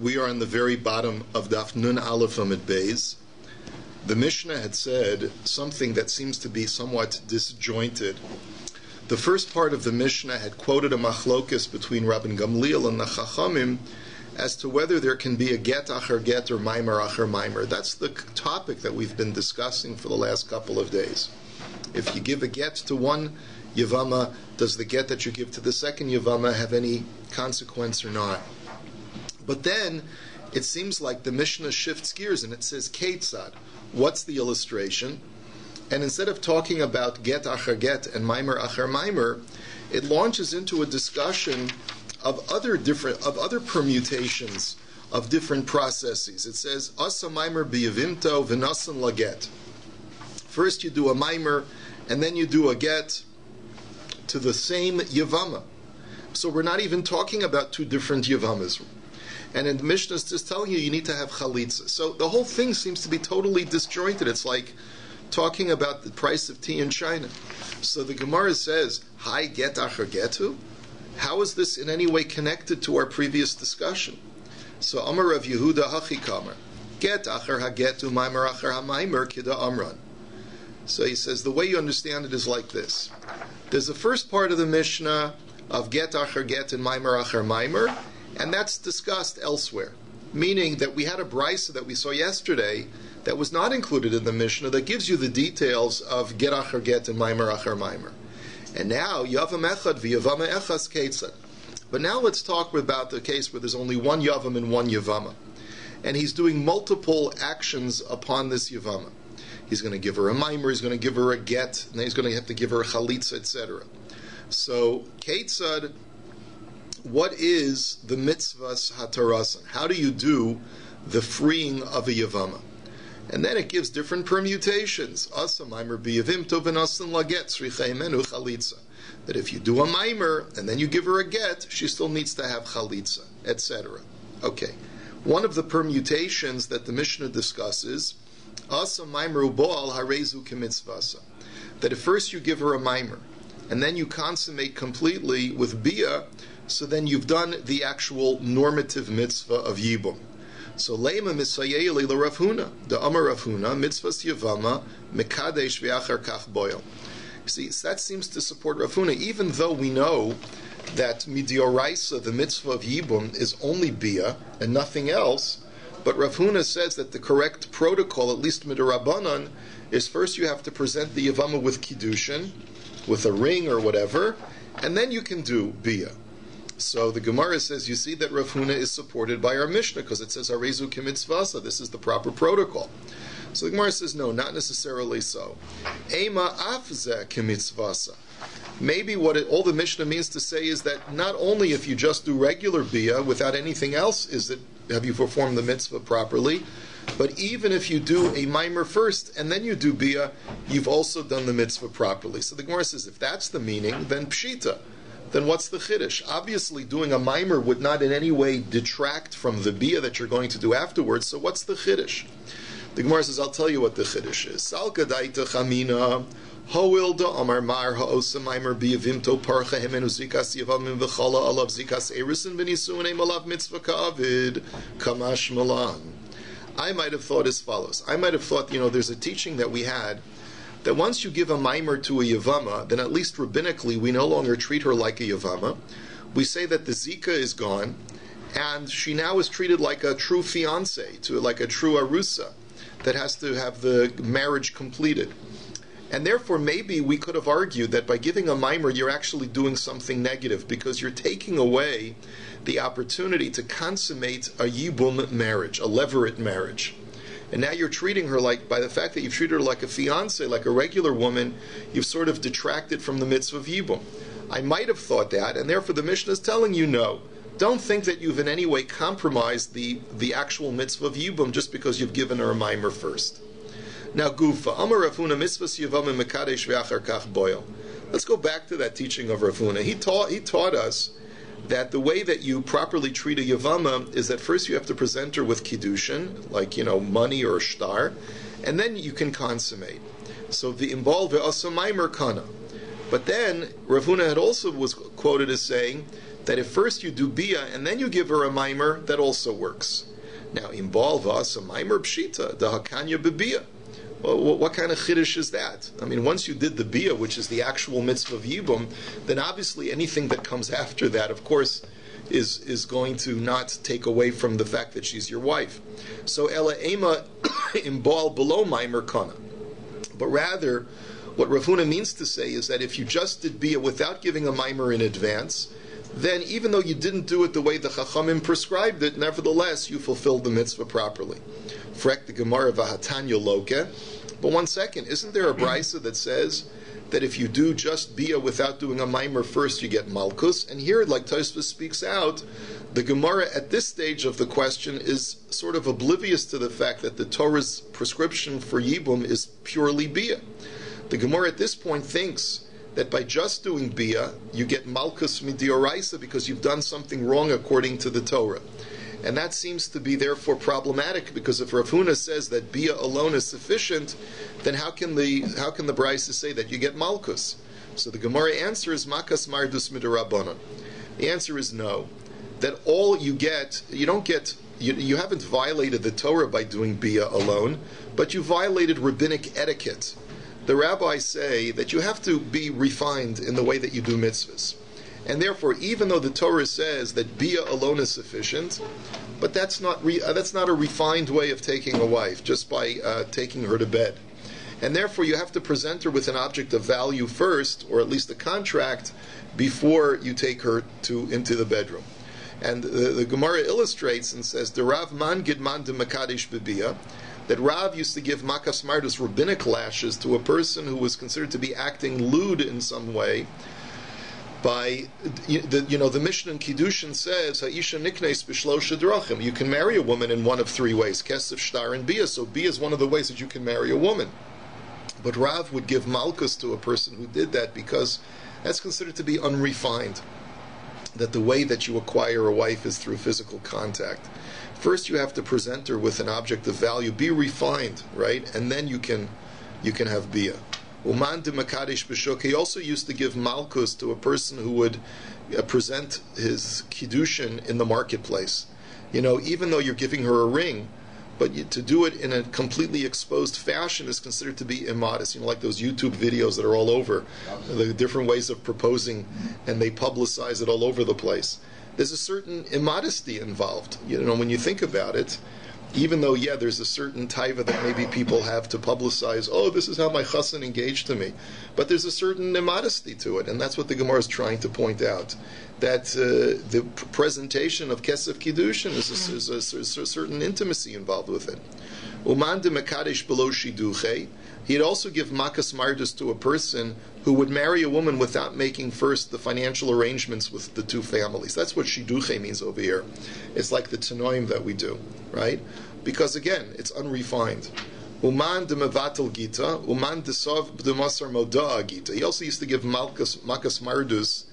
We are on the very bottom of Daf Nun Aleph Amid Beis. The Mishnah had said something that seems to be somewhat disjointed. The first part of the Mishnah had quoted a machlokes between Rabbi Gamliel and the Chachamim as to whether there can be a get acher get or maimer acher maimer. That's the topic that we've been discussing for the last couple of days. If you give a get to one Yevama, does the get that you give to the second Yevama have any consequence or not? But then it seems like the Mishnah shifts gears and it says Ketzad. What's the illustration? And instead of talking about get acher get and maimer acher maimer, it launches into a discussion of other permutations of different processes. It says asa maimer biyavimto v'nasan laget. First you do a maimer and then you do a get to the same Yevama. So we're not even talking about two different Yevamas. And in the Mishnah is just telling you need to have chalitza. So the whole thing seems to be totally disjointed. It's like talking about the price of tea in China. So the Gemara says, Hi, get acher getu? How is this in any way connected to our previous discussion? So Amar Rav Yehuda Hachikamer, get acher hagetu maimer acher hamaimer kida amran. So he says, the way you understand it is like this. There's the first part of the Mishnah of get acher get and maimer acher maimer, and that's discussed elsewhere. Meaning that we had a brisa that we saw yesterday that was not included in the Mishnah that gives you the details of get acher get and maimer acher maimer. And now, yavam echad v'yavama echas ketzad. But now let's talk about the case where there's only one yavam and one yavama. And he's doing multiple actions upon this yavama. He's going to give her a maimer, he's going to give her a get, and then he's going to have to give her a chalitza, etc. So, ketzad, what is the mitzvahs hatarasan? How do you do the freeing of a yavama? And then it gives different permutations. Asa maimer biyavimto v'nasan laget srichaimenu chalitza. That if you do a maimer and then you give her a get, she still needs to have chalitza, etc. Okay. One of the permutations that the Mishnah discusses, Asa maimer uboal harezu kemitzvasa. That at first you give her a maimer and then you consummate completely with bia, so then you've done the actual normative mitzvah of yibum. So leima misayeli le Rav Huna, the Amar Rav Huna, mitzvahs yevama mekadesh v'achar kach boil. See, that seems to support Rav Huna, even though we know that midioraisa, the mitzvah of yibum, is only bia and nothing else. But Rav Huna says that the correct protocol, at least midirabanan, is first you have to present the yevama with kiddushin, with a ring or whatever, and then you can do bia. So the Gemara says, you see that Rav Huna is supported by our Mishnah, because it says, Harezu kemitzvasa, this is the proper protocol. So the Gemara says, no, not necessarily so. Ema afze kemitzvasa. Maybe what all the Mishnah means to say is that not only if you just do regular bia without anything else have you performed the mitzvah properly, but even if you do a maimer first and then you do bia, you've also done the mitzvah properly. So the Gemara says, if that's the meaning, then pshita. Then what's the chiddush? Obviously, doing a maimer would not in any way detract from the bia that you're going to do afterwards, so what's the chiddush? The Gemara says, I'll tell you what the chiddush is. Salka daita chamina, hoil da amar mar ha'osa maimer biyavimto parcha hemenu zikas yavamim v'chala alav zikas erisin v'nisunem alav mitzvah ka'avid kamash malan. I might have thought as follows. I might have thought, there's a teaching that we had that once you give a maimer to a yevama, then at least rabbinically we no longer treat her like a yevama. We say that the zika is gone, and she now is treated like a true fiancé, like a true arusa, that has to have the marriage completed. And therefore maybe we could have argued that by giving a maimer you're actually doing something negative, because you're taking away the opportunity to consummate a yibum marriage, a levirate marriage. And now you're treating her by the fact that you've treated her like a fiancé, like a regular woman, you've sort of detracted from the mitzvah of yibum. I might have thought that, and therefore the Mishnah is telling you no. Don't think that you've in any way compromised the actual mitzvah of yibum just because you've given her a maimer first. Now, Gufa, Amar Rav Huna, mitzvahs yevama mekadesh v'achar kach boil. Let's go back to that teaching of Rav Huna. He taught us that the way that you properly treat a yevama is that first you have to present her with kiddushin, like, money or shtar, and then you can consummate. So the involved ve'asa maimer kana. But then Rav Huna was quoted as saying that if first you do bia and then you give her a mimer, that also works. Now, involve us a mimer pshita, the hakanya bebia. Well, what kind of chiddush is that? I mean, once you did the bia, which is the actual mitzvah of yibum, then obviously anything that comes after that, of course, is going to not take away from the fact that she's your wife. So ela ema imbal below mimer kana. But rather, what Rav Huna means to say is that if you just did bia without giving a mimer in advance, then even though you didn't do it the way the Chachamim prescribed it, nevertheless you fulfilled the mitzvah properly. Frek the Gemara v'hatanya loke. But one second, isn't there a brisa that says that if you do just bia without doing a mimer first, you get malchus? And here, like Tosfos speaks out, the Gemara at this stage of the question is sort of oblivious to the fact that the Torah's prescription for yibum is purely bia. The Gemara at this point thinks that by just doing bia, you get malchus midioraisa because you've done something wrong according to the Torah. And that seems to be therefore problematic, because if Rav Huna says that bia alone is sufficient, then how can the brisa say that you get malchus? So the Gemara answer is makas mardus midirabanan. The answer is no. That all you get, you haven't violated the Torah by doing bia alone, but you violated rabbinic etiquette. The rabbis say that you have to be refined in the way that you do mitzvahs. And therefore, even though the Torah says that bia alone is sufficient, but that's not a refined way of taking a wife, just by taking her to bed. And therefore, you have to present her with an object of value first, or at least a contract, before you take her into the bedroom. And the Gemara illustrates and says, "The Rav man gidman de makadish bebia," that Rav used to give makas mardus rabbinic lashes to a person who was considered to be acting lewd in some way. By the Mishnah in Kiddushin says Ha'isha niknes b'shlosha drachim. You can marry a woman in one of three ways: kesef, shtar, and bia. So bia is one of the ways that you can marry a woman. But Rav would give malchus to a person who did that because that's considered to be unrefined. That the way that you acquire a wife is through physical contact. First, you have to present her with an object of value. Be refined, right, and then you can have bia. Uman de Makadish B'Shuk, he also used to give malchus to a person who would present his kiddushin in the marketplace. Even though you're giving her a ring, but to do it in a completely exposed fashion is considered to be immodest. Like those YouTube videos that are all over, the different ways of proposing, and they publicize it all over the place. There's a certain immodesty involved. When you think about it, even though, there's a certain taiva that maybe people have to publicize, this is how my chassan engaged to me. But there's a certain immodesty to it, and that's what the Gemara is trying to point out. That the presentation of Kesef Kiddushin is a certain intimacy involved with it. Uman de Mekadesh below Shiduche, he'd also give makas mardus to a person who would marry a woman without making first the financial arrangements with the two families. That's what shiduche means over here. It's like the tanoim that we do, right? Because again, it's unrefined. Uman de mevatel gita, uman de sov de masar moda'a gita. He also used to give makas mardus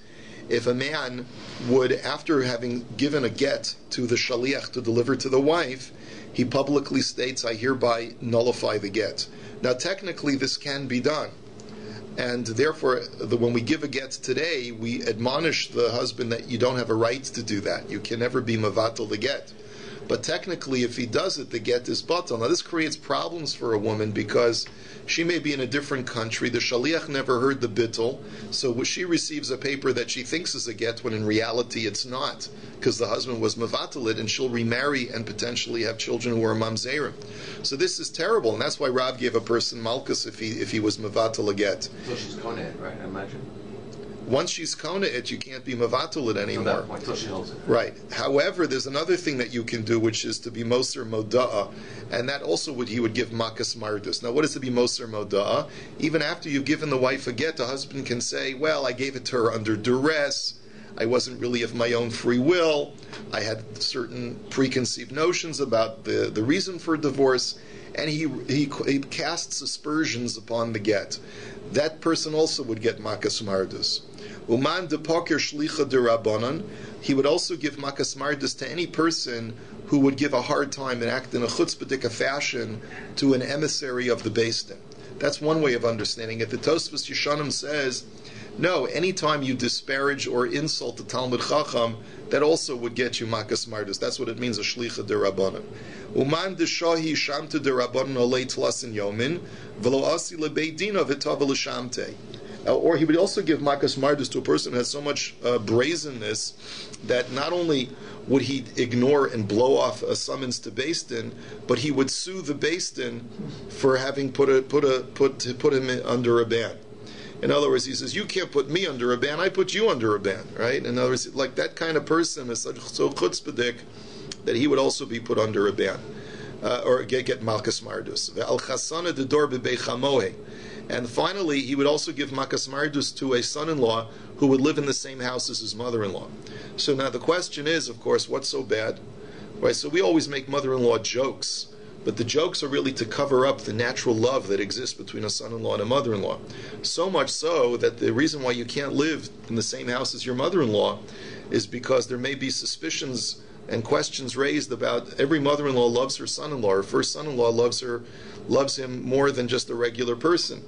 if a man would, after having given a get to the shaliach to deliver to the wife, he publicly states, I hereby nullify the get. Now technically this can be done. And therefore, when we give a get today, we admonish the husband that you don't have a right to do that. You can never be mavatal the get. But technically, if he does it, the get is batal. Now this creates problems for a woman because she may be in a different country. The shaliach never heard the bittul, so she receives a paper that she thinks is a get when in reality it's not, because the husband was mavatal it, and she'll remarry and potentially have children who are mamzerim. So this is terrible, and that's why Rav gave a person malchus if he was mavatal a get. So she's koneh, right? I imagine. Once she's kona it, you can't be mavatul it anymore. From that point, till she holds it. Right. However, there's another thing that you can do, which is to be moser moda'a, and that also he would give makas mardus. Now, what is to be moser moda'a? Even after you've given the wife a get, the husband can say, well, I gave it to her under duress, I wasn't really of my own free will, I had certain preconceived notions about the reason for divorce, and he casts aspersions upon the get. That person also would get makas mardus. Uman de poker shlicha de rabbanon. He would also give makas mardus to any person who would give a hard time and act in a chutzpahdik fashion to an emissary of the Beis Din. That's one way of understanding it. The Tosfos Yeshanim says No, anytime you disparage or insult the Talmud Chacham, that also would get you makas mardus. That's what it means, a shlicha derabanan. Uman deshahi shamta derabanan olei tlasin yomin v'lo asi lebeidina v'tava l'shamte. Or he would also give makas mardus to a person who has so much brazenness that not only would he ignore and blow off a summons to Beis Din, but he would sue the Beis Din for having put him under a ban. In other words, he says, you can't put me under a ban, I put you under a ban, right? In other words, like that kind of person is so chutzpahdik that he would also be put under a ban, or get malchus mardus. And finally, he would also give makas mardus to a son-in-law who would live in the same house as his mother-in-law. So now the question is, of course, what's so bad? Right? So we always make mother-in-law jokes, but the jokes are really to cover up the natural love that exists between a son-in-law and a mother-in-law. So much so that the reason why you can't live in the same house as your mother-in-law is because there may be suspicions and questions raised about every mother-in-law loves her son-in-law. Her first son-in-law loves him more than just a regular person.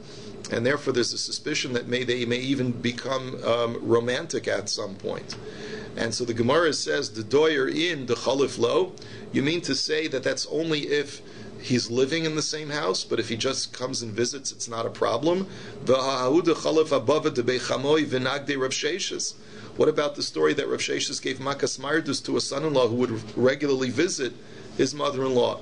And therefore there's a suspicion that they may even become romantic at some point. And so the Gemara says, the doyer in the chalif lo, you mean to say that that's only if he's living in the same house, but if he just comes and visits, it's not a problem? What about the story that Rav Sheshes gave makas mardus to a son-in-law who would regularly visit his mother-in-law?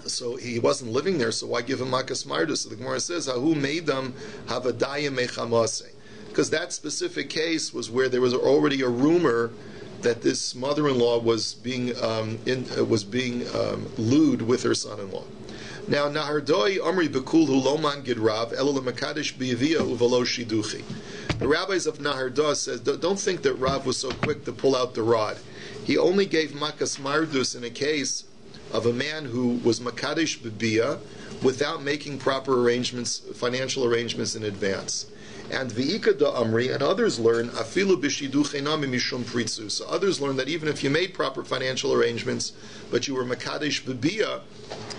So he wasn't living there, so why give him makas mardus? So the Gemara says, Hahu meidam havadayim mechamase. Because that specific case was where there was already a rumor that this mother-in-law was being lewd with her son-in-law. Now, Nahardoi Amri Bekulhu Loman Gidrav Elul Makadish Biyavia Uvalo Shiduchi. The rabbis of Nahardah says, don't think that Rav was so quick to pull out the rod. He only gave makas mardus in a case of a man who was makadish b'bia without making proper arrangements, financial arrangements in advance. And v'ika da amri, and others learn afilu b'shiduch einam mishum pritzu. So others learn that even if you made proper financial arrangements, but you were makadish b'bia,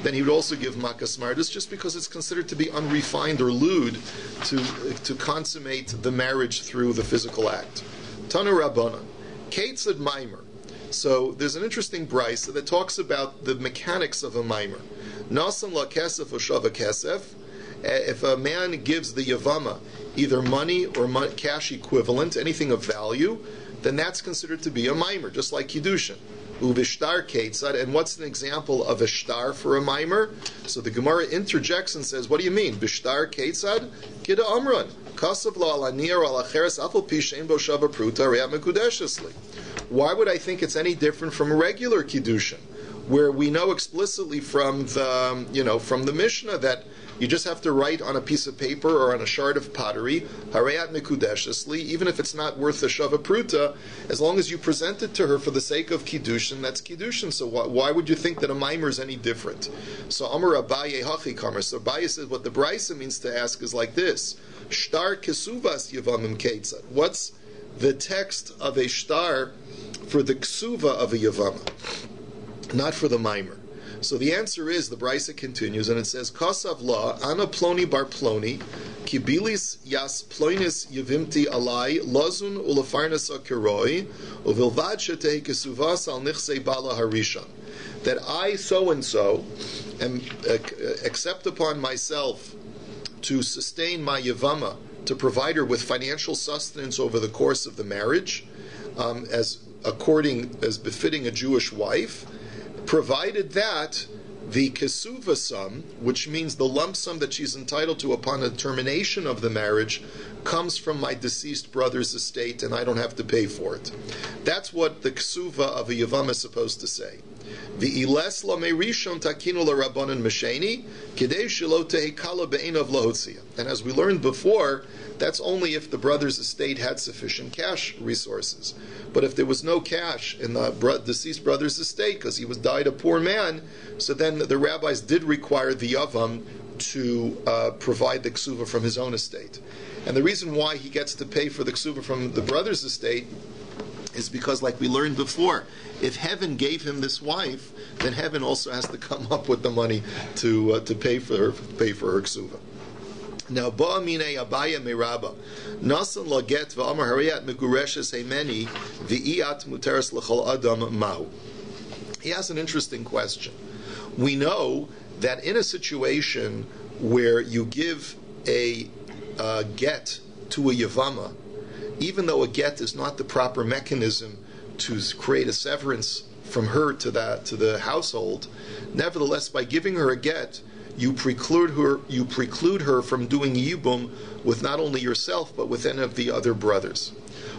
then he would also give makas mardus, just because it's considered to be unrefined or lewd to consummate the marriage through the physical act. Tanu Rabbanan, Keitzad Maimer. So there's an interesting brisa that talks about the mechanics of a maimer. Nasan la kesef or shava kesef. If a man gives the yavama either money or cash equivalent, anything of value, then that's considered to be a maimer, just like kiddushin. Uvishtar keitzad, and what's an example of a shtar for a maimer? So the Gemara interjects and says, what do you mean? Bishtar keitzad? Kida amran. Kasav la alanir al acheres afal pishein bo shava pruta re'at mekudeshesli. Why would I think it's any different from a regular kiddushin, where we know explicitly from the Mishnah that you just have to write on a piece of paper or on a shard of pottery, harayat mekudeshesli, even if it's not worth a shava pruta, as long as you present it to her for the sake of kiddushin, that's kiddushin. So why would you think that a maimer is any different? So Amar Abaye hachi kamer. So Abaye says what the brisa means to ask is like this: shtar kesuvas yavamim keitzad. What's the text of a shtar for the ksuva of a yavama, not for the maimer? So the answer is, the brisa continues, and it says, Kasav la, ana ploni bar ploni, kibilis yas ploinis yavimti alai, lazun ulafarnas akiroi, uvilvad shetei kesuvas al nichse bala harishan. That I, so-and-so, accept upon myself to sustain my yavama, to provide her with financial sustenance over the course of the marriage, as befitting a Jewish wife, provided that the kesuva sum, which means the lump sum that she's entitled to upon the termination of the marriage, comes from my deceased brother's estate and I don't have to pay for it. That's what the kesuva of a yavam is supposed to say. V'iles la meirishon takinu la rabbanon mesheni kidei shelo tehekala be'enav lahotzia. And as we learned before, that's only if the brother's estate had sufficient cash resources. But if there was no cash in the deceased brother's estate because he died a poor man, so then the rabbis did require the yavam to provide the ksuva from his own estate. And the reason why he gets to pay for the ksuva from the brother's estate is because, like we learned before, if heaven gave him this wife, then heaven also has to come up with the money to pay for her ksuva. Now, ba'amine abaya me Rabba, nasan la get v'amar hariyat megureshes heimeni v'iat muteres l'chol adam mau. He has an interesting question. We know that in a situation where you give a get to a Yevama, even though a get is not the proper mechanism to create a severance from her to the household, nevertheless, by giving her a get, you preclude her from doing yibum with not only yourself but with any of the other brothers.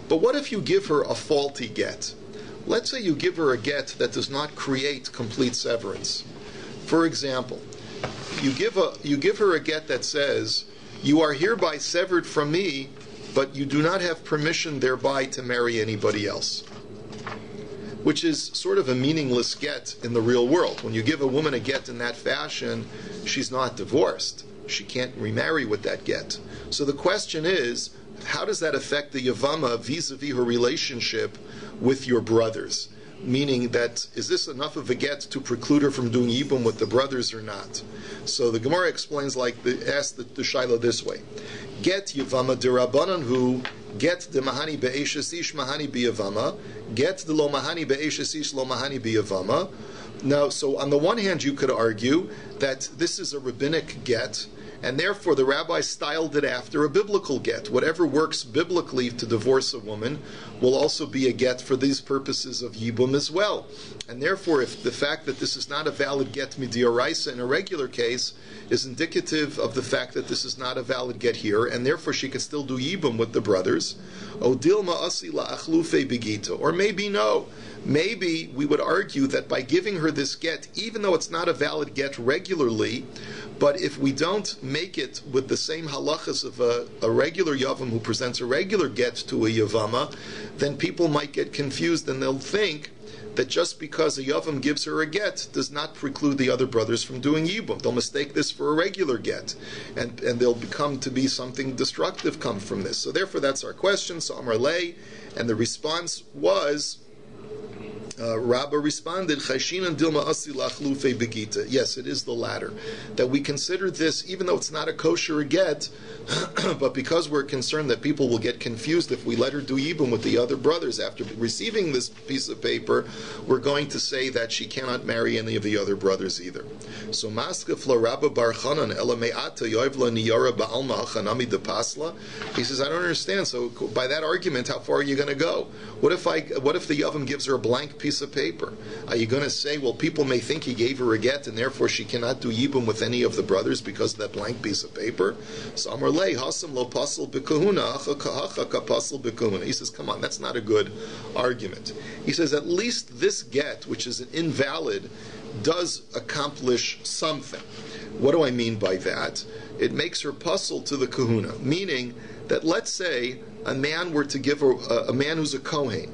But what if you give her a faulty get? Let's say you give her a get that does not create complete severance. For example, you give her a get that says, "You are hereby severed from me, but you do not have permission thereby to marry anybody else," which is sort of a meaningless get in the real world. When you give a woman a get in that fashion, she's not divorced. She can't remarry with that get. So the question is, how does that affect the Yevama vis-a-vis her relationship with your brothers? Meaning that, is this enough of a get to preclude her from doing yibum with the brothers or not? So the Gemara explains, asks the Shaila this way: Get Yevama derabanan hu, get de mahani be'eshes ish mahani b'Yevama, get de lo mahani be'eshes ish lo mahani b'Yevama. Now, so on the one hand, you could argue that this is a rabbinic get, and therefore the rabbi styled it after a biblical get. Whatever works biblically to divorce a woman will also be a get for these purposes of yibum as well. And therefore, if the fact that this is not a valid get midioraisa in a regular case is indicative of the fact that this is not a valid get here, and therefore she can still do yibum with the brothers, odilma asi la'achlufe begita, or maybe no. Maybe we would argue that by giving her this get, even though it's not a valid get regularly, but if we don't make it with the same halachas of a regular yavam who presents a regular get to a yavama, then people might get confused and they'll think that just because a yavam gives her a get does not preclude the other brothers from doing yibum. They'll mistake this for a regular get, and they'll become to be something destructive come from this. So therefore that's our question. So Amar Lei, and the response was, Rabbi responded, "Chayshinan dilma asi lachlufe begita." Yes, it is the latter. That we consider this, even though it's not a kosher get, but because we're concerned that people will get confused if we let her do yibum with the other brothers after receiving this piece of paper, we're going to say that she cannot marry any of the other brothers either. So maskefla Rabba Bar Chanan ela me'ata yoivla niyara ba'alma chanami de pasla. He says, I don't understand. So by that argument, how far are you going to go? What if the yavam gives her a blank piece of paper? Are you going to say, well, people may think he gave her a get and therefore she cannot do yibum with any of the brothers because of that blank piece of paper? So Amar Lei hasam lo pasel b'kahuna hacha pasel b'kahuna. He says, come on, that's not a good argument. He says, at least this get, which is an invalid, does accomplish something. What do I mean by that? It makes her puzzle to the kahuna, meaning that let's say a man were to give a man who's a kohen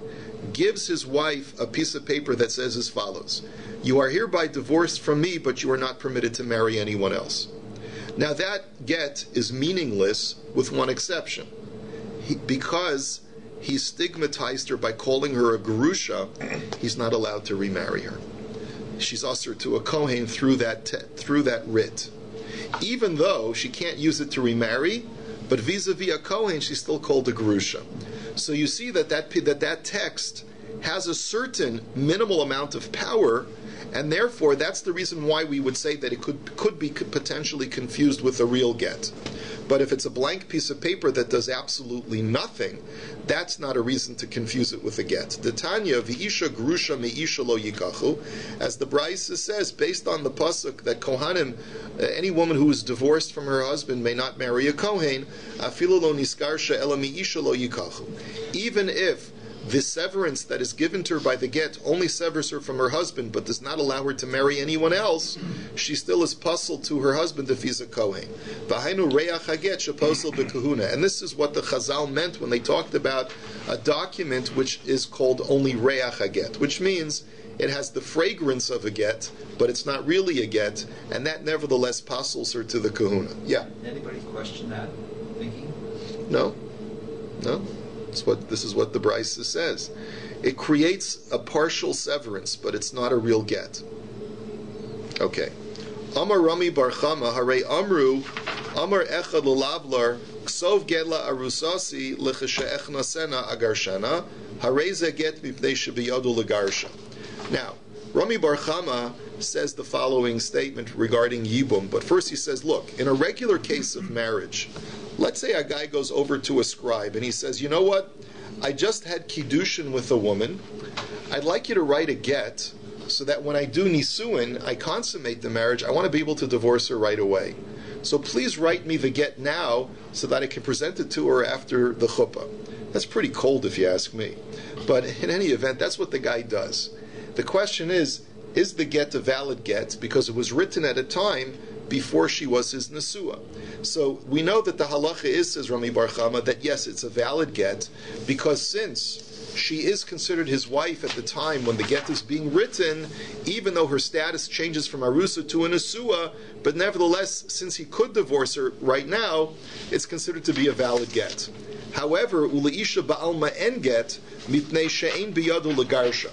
gives his wife a piece of paper that says as follows: "You are hereby divorced from me, but you are not permitted to marry anyone else." Now that get is meaningless with one exception. Because he stigmatized her by calling her a gerusha, he's not allowed to remarry her. She's usher to a kohen through that writ. Even though she can't use it to remarry, but vis-a-vis a kohen, she's still called a gerusha. So you see that text has a certain minimal amount of power, and therefore that's the reason why we would say that it could be potentially confused with a real get. But if it's a blank piece of paper that does absolutely nothing, that's not a reason to confuse it with a get. The Tanya v'isha grusha me'isha lo yikachu, as the Brisa says, based on the pasuk that Kohanim, any woman who is divorced from her husband may not marry a Kohen, afilu lo niskarsha ela me'isha lo yikachu. Even if the severance that is given to her by the get only severs her from her husband, but does not allow her to marry anyone else, she still is puzzled to her husband if he's a kohen. And this is what the Chazal meant when they talked about a document which is called only reach haget, which means it has the fragrance of a get, but it's not really a get, and that nevertheless puzzles her to the kahuna. Yeah? Anybody question that thinking? No. This is what the Brisa says. It creates a partial severance, but it's not a real get. Okay. Amar Rami Bar Chama Hare Amru Amar echad l'lavlar, ksov gedla arusasi l'cheshe'echna sena agarshana, hareze get mipnei shebiyadu l'garsha. Now, Rami Bar Chama says the following statement regarding Yibum, but first he says, look, in a regular case of marriage, let's say a guy goes over to a scribe and he says, you know what, I just had kiddushin with a woman, I'd like you to write a get so that when I do nisuin, I consummate the marriage, I want to be able to divorce her right away. So please write me the get now so that I can present it to her after the chuppah. That's pretty cold if you ask me. But in any event, that's what the guy does. The question is the get a valid get because it was written at a time before she was his nesua? So we know that the halacha is, says Rami Bar Chama, that yes, it's a valid get because since she is considered his wife at the time when the get is being written, even though her status changes from arusa to a nesua, but nevertheless, since he could divorce her right now, it's considered to be a valid get. However, uleisha ba'alma en get mipnei she'ein biyadu legarsha.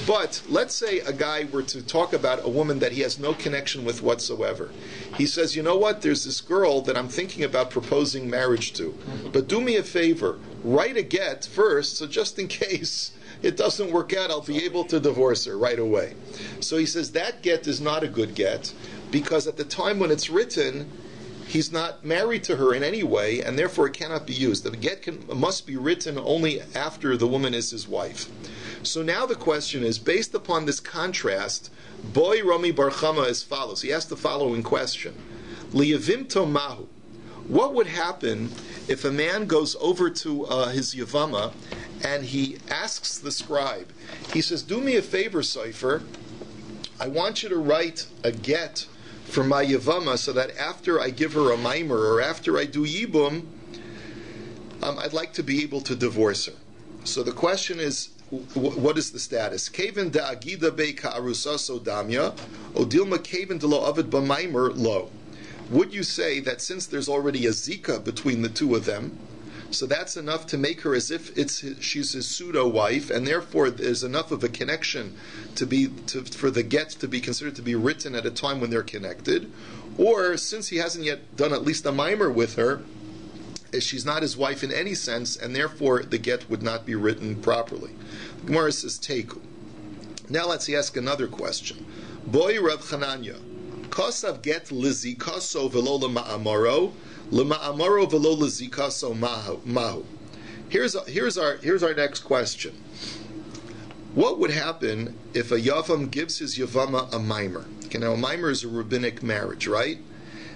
But let's say a guy were to talk about a woman that he has no connection with whatsoever. He says, you know what, there's this girl that I'm thinking about proposing marriage to. But do me a favor, write a get first, so just in case it doesn't work out, I'll be able to divorce her right away. So he says that get is not a good get, because at the time when it's written, he's not married to her in any way, and therefore it cannot be used. The get must be written only after the woman is his wife. So now the question is, based upon this contrast, Boy Rami Bar Chama as follows. He asked the following question. Liyavimto mahu. What would happen if a man goes over to his Yevama and he asks the scribe, he says, do me a favor, Seifer, I want you to write a get for my Yevama so that after I give her a mimer or after I do Yibum, I'd like to be able to divorce her. So the question is, what is the status? Kaven da agida be ka arusaso damya, odilma kaven de lo avid b'maimer lo. Would you say that since there's already a zika between the two of them, so that's enough to make her as if she's his pseudo wife, and therefore there's enough of a connection for the get to be considered to be written at a time when they're connected, or since he hasn't yet done at least a mimer with her, she's not his wife in any sense, and therefore the get would not be written properly. The Gemara says, Teiku. Now let's ask another question. Boy Rav Chananya, Kosav get lizikaso velo lema'amaro, lema'amaro velo lizikaso mahu. Here's our next question. What would happen if a Yavam gives his Yavama a mimer? Okay, now a mimer is a rabbinic marriage, right?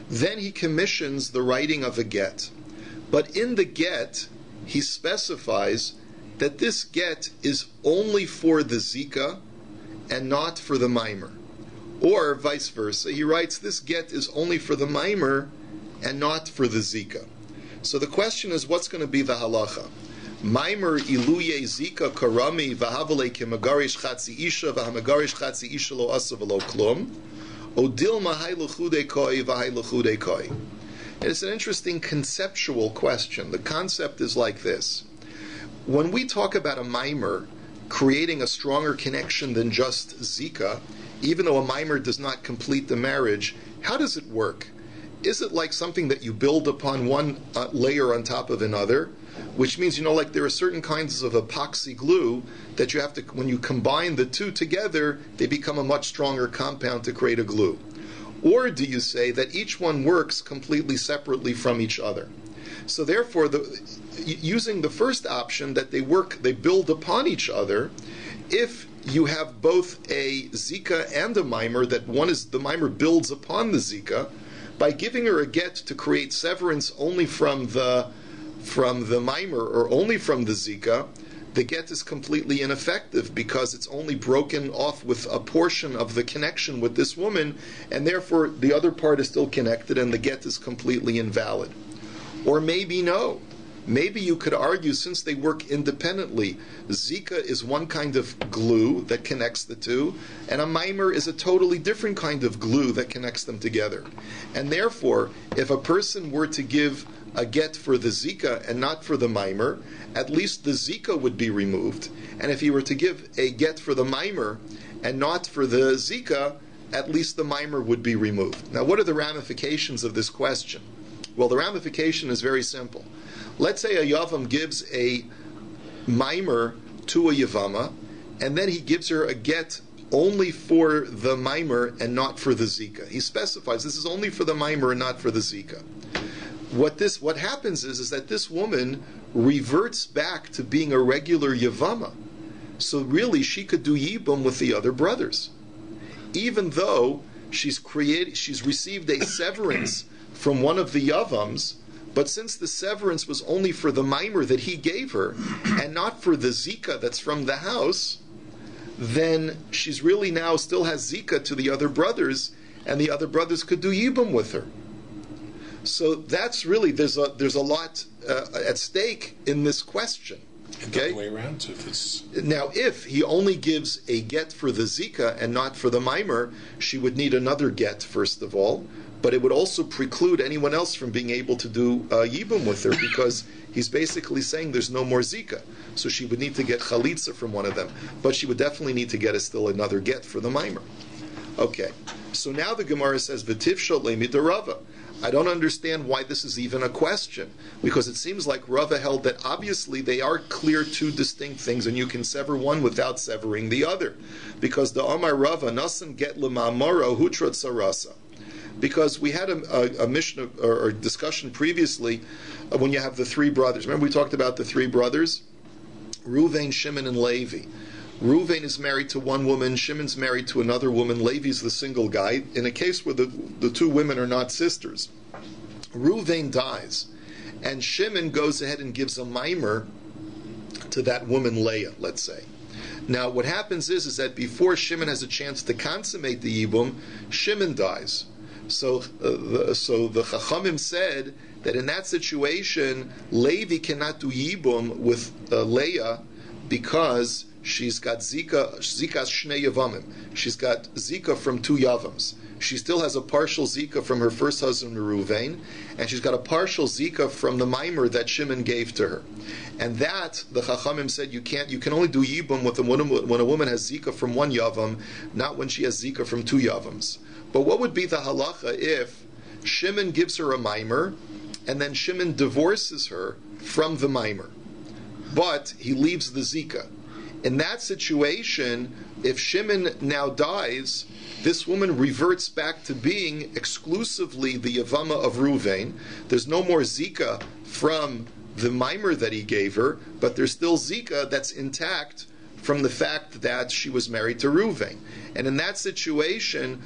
Then he commissions the writing of a get. But in the get, he specifies that this get is only for the zika and not for the mimer. Or vice versa, he writes this get is only for the mimer and not for the zika. So the question is, what's going to be the halacha? Mimer iluye zika karami v'havale kemagarish chatzi isha v'hamagarish chatzi isha lo asa v'lo klum odil mahai l'chude koi v'hai l'chude koi. It's an interesting conceptual question. The concept is like this. When we talk about a mimer creating a stronger connection than just zika, even though a mimer does not complete the marriage, how does it work? Is it like something that you build upon one layer on top of another? Which means, like there are certain kinds of epoxy glue that you have to, when you combine the two together, they become a much stronger compound to create a glue. Or do you say that each one works completely separately from each other? So therefore, using the first option that they build upon each other, if you have both a zika and a mimer, that one is the mimer builds upon the zika, by giving her a get to create severance only from the mimer or only from the zika, the get is completely ineffective because it's only broken off with a portion of the connection with this woman, and therefore the other part is still connected and the get is completely invalid. Or maybe no. Maybe you could argue, since they work independently, zika is one kind of glue that connects the two, and a mimer is a totally different kind of glue that connects them together. And therefore, if a person were to give a get for the zika and not for the mimer, at least the zika would be removed. And if he were to give a get for the mimer and not for the zika, at least the mimer would be removed. Now, what are the ramifications of this question? Well, the ramification is very simple. Let's say a Yavam gives a mimer to a Yevama, and then he gives her a get only for the mimer and not for the zika. He specifies this is only for the mimer and not for the zika. What happens is that this woman reverts back to being a regular Yevama. So really she could do Yibum with the other brothers. Even though she's received a severance from one of the Yavams, but since the severance was only for the mimer that he gave her, and not for the zika that's from the house, then she's really now still has zika to the other brothers, and the other brothers could do Yibum with her. So that's really, there's a lot at stake in this question. Okay. Way around, so if it's... Now, if he only gives a get for the zika and not for the mimer, she would need another get first of all, but it would also preclude anyone else from being able to do yibum with her, because he's basically saying there's no more zika. So she would need to get chalitza from one of them, but she would definitely need to get still another get for the mimer. Okay, so now the Gemara says v'tivshal le'mi derava. I don't understand why this is even a question, because it seems like Rava held that obviously they are clear two distinct things, and you can sever one without severing the other. Because the Amar Rava nasan get lema'amaro hutrot sarasa. Because we had a Mishnah or discussion previously when you have the three brothers. Remember we talked about the three brothers? Reuven, Shimon, and Levi. Reuven is married to one woman, Shimon's married to another woman, Levi's the single guy. In a case where the two women are not sisters, Reuven dies, and Shimon goes ahead and gives a mimer to that woman Leah, let's say. Now what happens is that before Shimon has a chance to consummate the Yibum, Shimon dies. So the Chachamim said that in that situation, Levi cannot do Yibum with Leah because she's got Zika's Shnei Yavamim. She's got Zika from two Yavams. She still has a partial Zika from her first husband Reuven, and she's got a partial Zika from the mimer that Shimon gave to her. And that, the Chachamim said, you can only do Yibum with when a woman has Zika from one Yavam, not when she has Zika from two Yavams. But what would be the halacha if Shimon gives her a mimer, and then Shimon divorces her from the mimer, but he leaves the Zika? In that situation, if Shimon now dies, this woman reverts back to being exclusively the Yavama of Reuven. There's no more Zika from the mimer that he gave her, but there's still Zika that's intact from the fact that she was married to Reuven. And in that situation,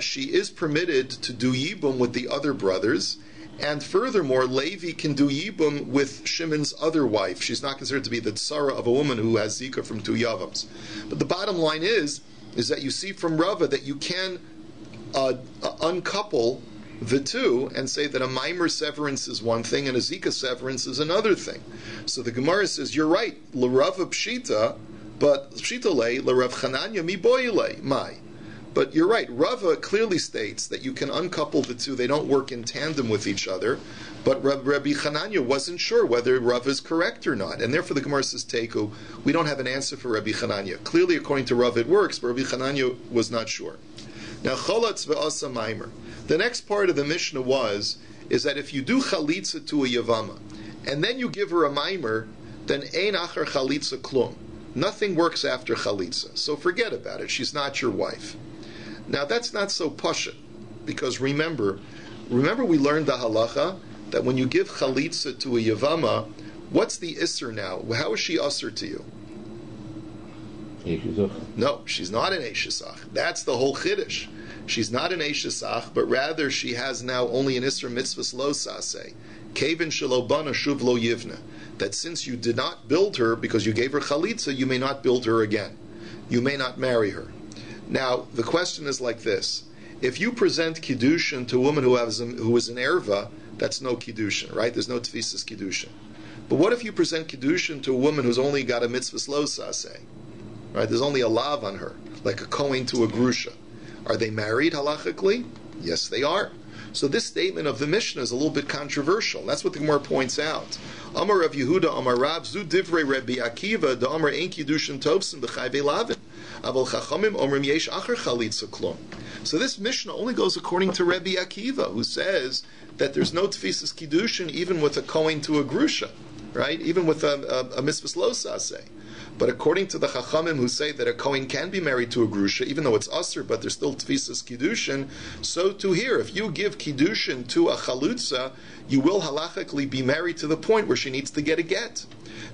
she is permitted to do Yibum with the other brothers. And furthermore, Levi can do Yibum with Shimon's other wife. She's not considered to be the tzara of a woman who has Zika from two Yavams. But the bottom line is that you see from Rava that you can uncouple the two and say that a mimer severance is one thing and a Zika severance is another thing. So the Gemara says, you're right, l'Rava pshita, but pshita le, l'Rav Chananya mi boyle, mai. But you're right, Rava clearly states that you can uncouple the two. They don't work in tandem with each other. But Rabbi Chananya wasn't sure whether Rava is correct or not. And therefore the Gemara says, Teku, we don't have an answer for Rabbi Chananya. Clearly, according to Rava, it works, but Rabbi Chananya was not sure. Now, Cholatz ve'asa maimer. The next part of the Mishnah is that if you do chalitza to a Yavama, and then you give her a mimer, then ein achar chalitza klum. Nothing works after chalitza. So forget about it. She's not your wife. Now that's not so pashut, because remember we learned the halacha that when you give chalitza to a Yavama, what's the isser now? How is she usser to you? No, she's not an Eishesach. That's the whole chiddush. She's not an Eishesach, but rather she has now only an isser mitzvahs lo saseh. Kevin shelo bana shuv lo yivna. That since you did not build her because you gave her chalitza, you may not build her again. You may not marry her. Now, the question is like this. If you present Kiddushin to a woman who is an erva, that's no Kiddushin, right? There's no Tvisas Kiddushin. But what if you present Kiddushin to a woman who's only got a mitzvahs lo saseh? Right? There's only a lav on her, like a kohen to a grusha. Are they married halachically? Yes, they are. So this statement of the Mishnah is a little bit controversial. That's what the Gemara points out. Amar Rav Yehuda, Amar Rav, Zu Divrei Rabbi Akiva, Da Amar Ein Kiddushin Tovsin B'Chai Ve'Lavin. Aval Chachamim Omrim Yesh Acher Chalitza Klum. So this Mishnah only goes according to Rabbi Akiva, who says that there's no tefisas kiddushin even with a kohen to a grusha, right? Even with a mitzvahs lo saseh. But according to the Chachamim who say that a kohen can be married to a grusha, even though it's usher, but there's still tefisas kiddushin, so too here, if you give kiddushin to a chalutza, you will halachically be married to the point where she needs to get a get.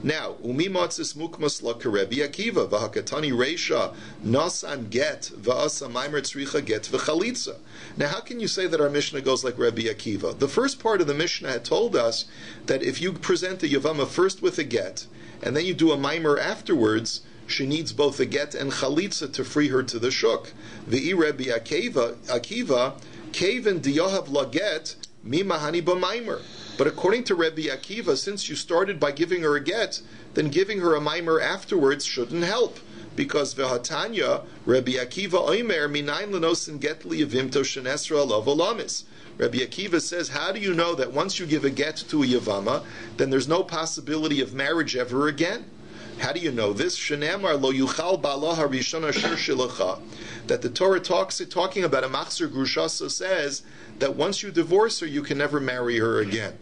Now, umi matzis mukmas la karebi akiva v'hakatani reisha nasan get v'asa maimer tzricha get v'chalitza. Now, how can you say that our Mishnah goes like Rabbi Akiva? The first part of the Mishnah had told us that if you present a Yevama first with a get, and then you do a maimer afterwards, she needs both a get and chalitza to free her to the shuk. V'i Rabbi Akiva, kaven diyahav la get mi mahani b'maimer. But according to Rabbi Akiva, since you started by giving her a get, then giving her a maimer afterwards shouldn't help. Because v'hatanya, Rabbi Akiva oimer minayin lenosin get liyavimto shenesra alav olamis. Rabbi Akiva says, how do you know that once you give a get to a Yevama, then there's no possibility of marriage ever again? How do you know this? Shenamar lo yuchal ba'ala harishon asher shilacha. That the Torah talking about a machzor grushasa says that once you divorce her, you can never marry her again.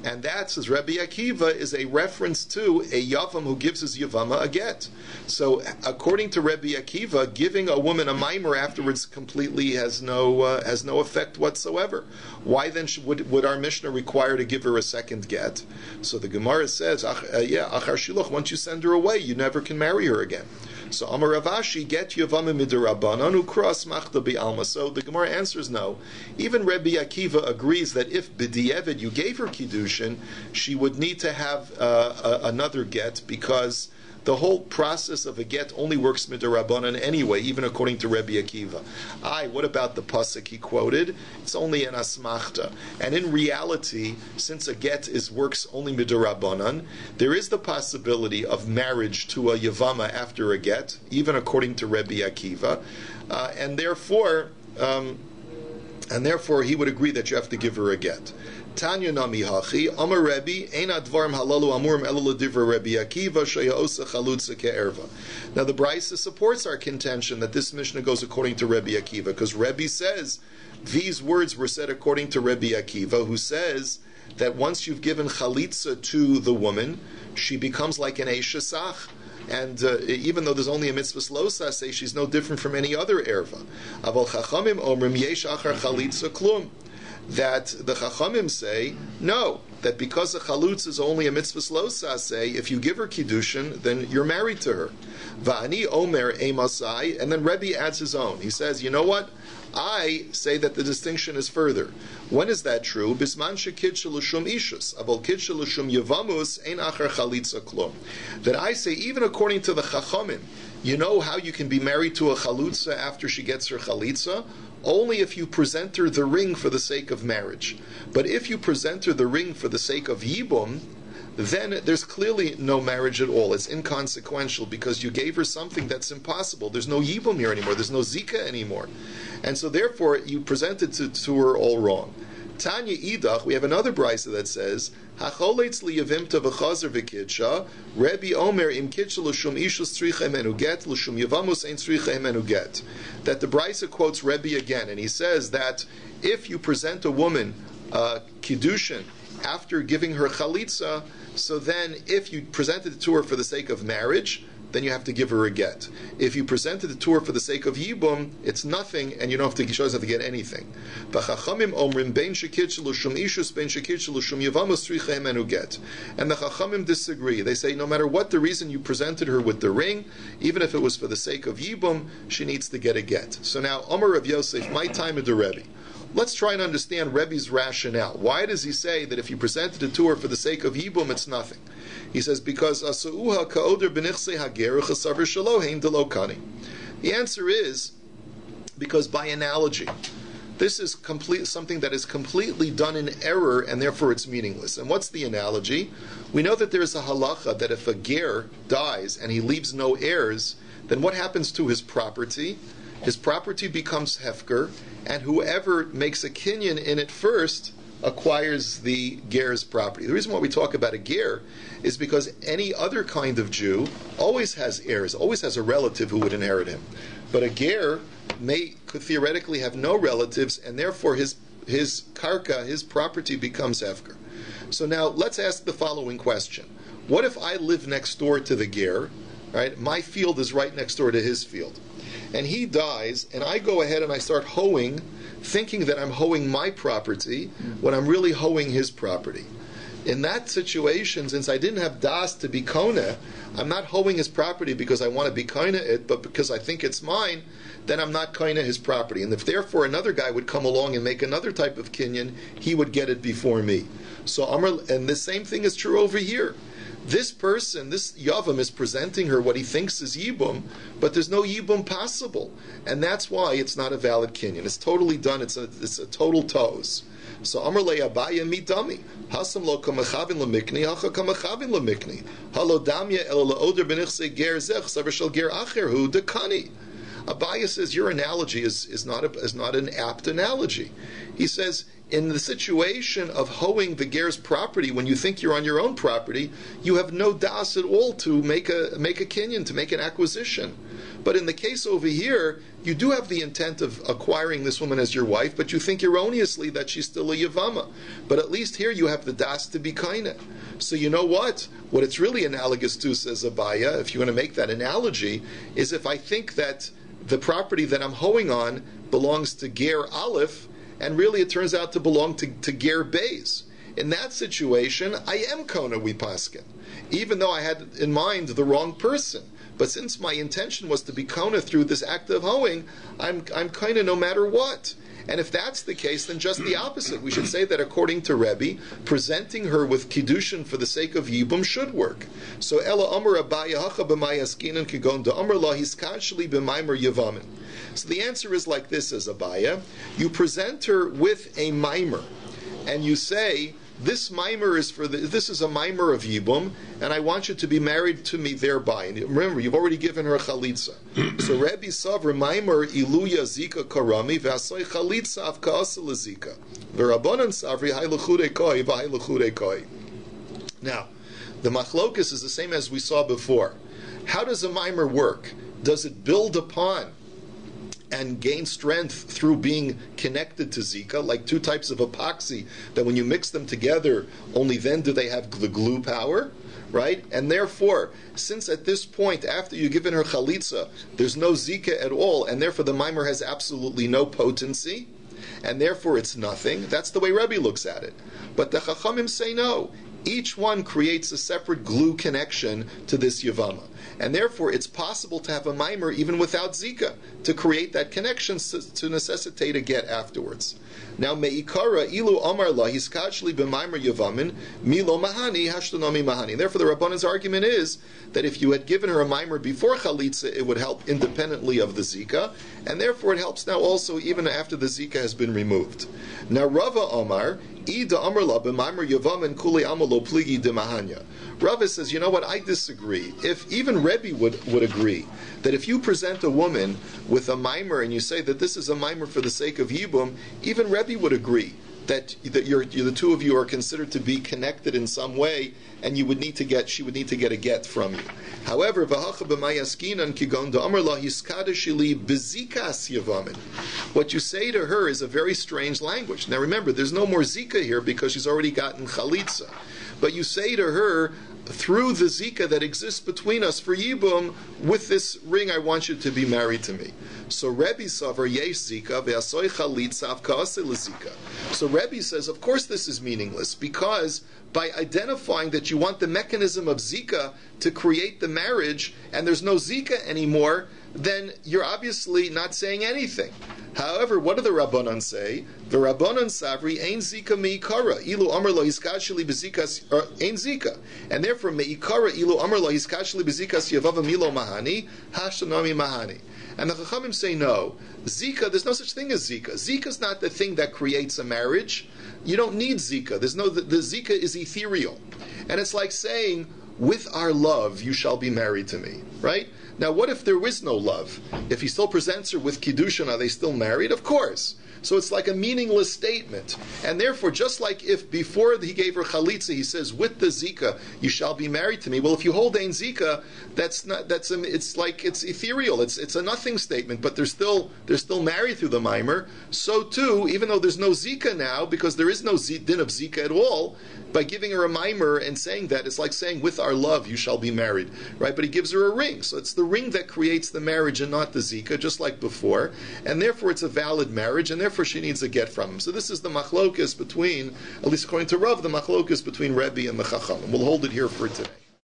And that, says Rabbi Akiva, is a reference to a Yavam who gives his Yevama a get. So, according to Rabbi Akiva, giving a woman a maimer afterwards completely has no effect whatsoever. Why then would our Mishnah require to give her a second get? So the Gemara says, achar shiloch, once you send her away, you never can marry her again. So Amar Ravashi, get Yevama midirabanan ukras machta bi'alma. So the Gemara answers no. Even Rabbi Akiva agrees that if b'di'evid you gave her kiddushin, she would need to have another get, because the whole process of a get only works midirabanan anyway, even according to Rabbi Akiva. What about the pasuk he quoted? It's only an asmachta. And in reality, since a get works only midirabanan, there is the possibility of marriage to a Yevama after a get, even according to Rabbi Akiva, and therefore he would agree that you have to give her a get. Tanya nami hachi, Amar Rabbi, ein advarim halalu amurim elu l'divra Rabbi Akiva sheyaosa chalutza ke'erva. Now the Brisa supports our contention that this Mishnah goes according to Rabbi Akiva, because Rabbi says these words were said according to Rabbi Akiva, who says that once you've given chalitza to the woman, she becomes like an eishasach. And even though there's only a mitzvah lo saseh, she's no different from any other erva. Aval chachamim omrim yesh achar chalitza klum. That the Chachamim say, no, that because a chalutz is only a mitzvah lo saseh, if you give her kiddushin, then you're married to her. Va'ani omer emasai, and then Rebbe adds his own. He says, you know what? I say that the distinction is further. When is that true? Bisman shekid shelushum ishus, avol kid shelushum yevamus ein achar chalitza klum. That I say, even according to the Chachamim, you know how you can be married to a chalutza after she gets her chalitza? Only if you present her the ring for the sake of marriage. But if you present her the ring for the sake of yibum, then there's clearly no marriage at all. It's inconsequential because you gave her something that's impossible. There's no yibum here anymore. There's no zika anymore. And so therefore, you presented to her all wrong. Tanya idach, we have another brisa that says, "Hacholetz liyavimta v'chazer v'kidsha, Rabbi Omer im kidsha l'shum ishus tzricha emenu get, l'shum Yevamos ein tzricha emenu get." That the brisa quotes Rabbi again, and he says that if you present a woman kiddushin after giving her chalitza, so then if you presented it to her for the sake of marriage, then you have to give her a get. If you presented it to her for the sake of yibum, it's nothing, and you don't have to, she doesn't have to get anything. And the Chachamim disagree. They say no matter what the reason you presented her with the ring, even if it was for the sake of yibum, she needs to get a get. So now, Amar Rav Yosef, my time of the Rebbe. Let's try and understand Rebbe's rationale. Why does he say that if you presented it to her for the sake of yibum, it's nothing? He says, because the answer is because by analogy. This is something that is completely done in error, and therefore it's meaningless. And what's the analogy? We know that there is a halacha that if a ger dies and he leaves no heirs, then what happens to his property? His property becomes hefker, and whoever makes a kinyan in it first acquires the ger's property. The reason why we talk about a ger is because any other kind of Jew always has heirs, always has a relative who would inherit him. But a ger may could theoretically have no relatives, and therefore his karka, his property, becomes hefker. So now let's ask the following question: what if I live next door to the ger? Right, my field is right next door to his field, and he dies, and I go ahead and I start hoeing, thinking that I'm hoeing my property when I'm really hoeing his property. In that situation, since I didn't have das to be kona, I'm not hoeing his property because I want to be kona it, but because I think it's mine, then I'm not kona his property. And if therefore another guy would come along and make another type of kinyan, he would get it before me. So and the same thing is true over here. This person, this Yavam, is presenting her what he thinks is Yibum, but there's no Yibum possible. And that's why it's not a valid kinyan. It's totally done. It's a total toes. So Amar le Abaya midami. Hasam lo kamachavin lemikni, hacha kamachavin lemikni. Halo damya el laoder benichse ger zech, savar shel ger acher hu dekani. Abaya says your analogy is not an apt analogy. He says, in the situation of hoeing the ger's property, when you think you're on your own property, you have no das at all to make a kinyan, to make an acquisition. But in the case over here, you do have the intent of acquiring this woman as your wife, but you think erroneously that she's still a Yevama. But at least here you have the das to be kaina. So you know what? What it's really analogous to, says Abaya, if you want to make that analogy, is if I think that the property that I'm hoeing on belongs to ger aleph, and really it turns out to belong to ger beis. In that situation, I am kona, we paskin, even though I had in mind the wrong person. But since my intention was to be kona through this act of hoeing, I'm kona no matter what. And if that's the case, then just the opposite. We should say that according to Rabbi, presenting her with kiddushin for the sake of yibum should work. So Ella Amar Abaya Hacha b'mayaskinan kigon da Amar la hiskashli b'maimer yavamin. So the answer is like this, as Abaya. You present her with a mimer, and you say, this mimer is this is a mimer of Yibum, and I want you to be married to me thereby. And remember, you've already given her a chalitza. So Rabbi Savra mimer iluya zika karami v'asoi chalitza avkaasa lezika v'rabonan savri hayluchude koi v'hayluchude koi. Now, the machlokus is the same as we saw before. How does a mimer work? Does it build upon and gain strength through being connected to Zika, like two types of epoxy, that when you mix them together, only then do they have the glue power, right? And therefore, since at this point, after you've given her chalitza, there's no Zika at all, and therefore the mimer has absolutely no potency, and therefore it's nothing, that's the way Rabbi looks at it. But the Chachamim say no. Each one creates a separate glue connection to this Yevama. And therefore, it's possible to have a mimer even without Zika, to create that connection to necessitate a get afterwards. Now, me'ikara ilu amar la hiskachli b'mimer Yevamin milo mahani hashtanami mahani. Therefore, the Rabbanan's argument is that if you had given her a mimer before chalitza, it would help independently of the Zika, and therefore it helps now also even after the Zika has been removed. Now, Rava Omar, Ida Amarla b'mimer Yevamin kuli amalo pligi de mahanya. Rava says, you know what, I disagree. If even Rebbe would agree that if you present a woman with a mimer and you say that this is a mimer for the sake of Yibum, even Rebbe would agree that the two of you are considered to be connected in some way, and she would need to get a get from you. However, what you say to her is a very strange language. Now remember, there's no more Zika here because she's already gotten chalitza. But you say to her, through the Zika that exists between us for Yibum, with this ring I want you to be married to me. So Rebbe Savar Yesh Zika ve'asoi chalitza avkaase lezika. So Rebbe says, of course this is meaningless, because by identifying that you want the mechanism of Zika to create the marriage, and there's no Zika anymore, then you're obviously not saying anything. However, what do the Rabbanan say? The Rabbanan Savri ain Zika meikara ilu amar lo hiskashli bezikas ain Zika, and therefore meikara ilu amar lo hiskashli bezikas yavava milo mahani hashanami mahani. And the Chachamim say no. Zika, there's no such thing as Zika. Zika is not the thing that creates a marriage. You don't need Zika. The Zika is ethereal, and it's like saying, with our love you shall be married to me, right? Now, what if there is no love? If he still presents her with kiddushin, are they still married? Of course. So it's like a meaningless statement. And therefore, just like if before he gave her chalitza, he says, with the zika, you shall be married to me. Well, if you hold ein zika, it's like, it's ethereal. It's a nothing statement, but they're still married through the mimer. So too, even though there's no zika now, because there is no din of zika at all, by giving her a mimer and saying that, it's like saying, with our love, you shall be married. Right? But he gives her a ring. So it's the ring that creates the marriage and not the zika, just like before. And therefore, it's a valid marriage, and therefore she needs a get from him. So this is the machlokas between, at least according to Rav, the machlokas between Rebbe and the Chacham. And we'll hold it here for today.